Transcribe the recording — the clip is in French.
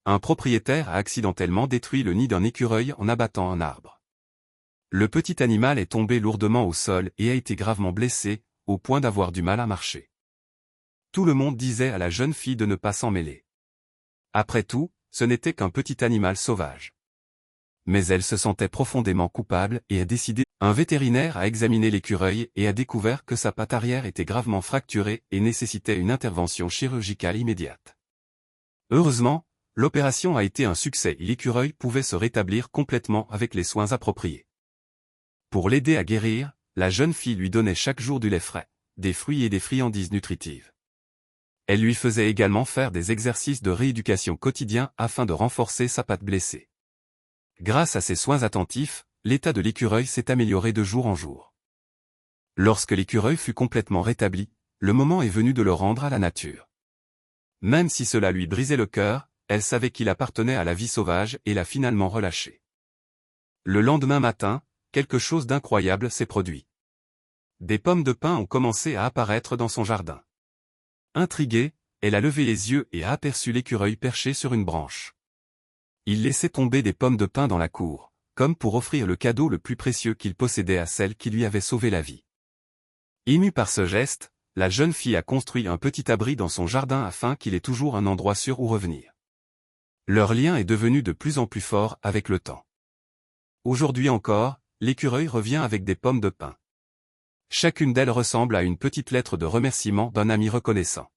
un propriétaire a accidentellement détruit le nid d'un écureuil en abattant un arbre. Le petit animal est tombé lourdement au sol et a été gravement blessé, au point d'avoir du mal à marcher. Tout le monde disait à la jeune fille de ne pas s'en mêler. Après tout, ce n'était qu'un petit animal sauvage. Mais elle se sentait profondément coupable et a décidé. Un vétérinaire a examiné l'écureuil et a découvert que sa patte arrière était gravement fracturée et nécessitait une intervention chirurgicale immédiate. Heureusement, l'opération a été un succès et l'écureuil pouvait se rétablir complètement avec les soins appropriés. Pour l'aider à guérir, la jeune fille lui donnait chaque jour du lait frais, des fruits et des friandises nutritives. Elle lui faisait également faire des exercices de rééducation quotidiens afin de renforcer sa patte blessée. Grâce à ces soins attentifs, l'état de l'écureuil s'est amélioré de jour en jour. Lorsque l'écureuil fut complètement rétabli, le moment est venu de le rendre à la nature. Même si cela lui brisait le cœur, elle savait qu'il appartenait à la vie sauvage et l'a finalement relâché. Le lendemain matin, quelque chose d'incroyable s'est produit. Des pommes de pin ont commencé à apparaître dans son jardin. Intriguée, elle a levé les yeux et a aperçu l'écureuil perché sur une branche. Il laissait tomber des pommes de pin dans la cour, comme pour offrir le cadeau le plus précieux qu'il possédait à celle qui lui avait sauvé la vie. Émue par ce geste, la jeune fille a construit un petit abri dans son jardin afin qu'il ait toujours un endroit sûr où revenir. Leur lien est devenu de plus en plus fort avec le temps. Aujourd'hui encore, l'écureuil revient avec des pommes de pin. Chacune d'elles ressemble à une petite lettre de remerciement d'un ami reconnaissant.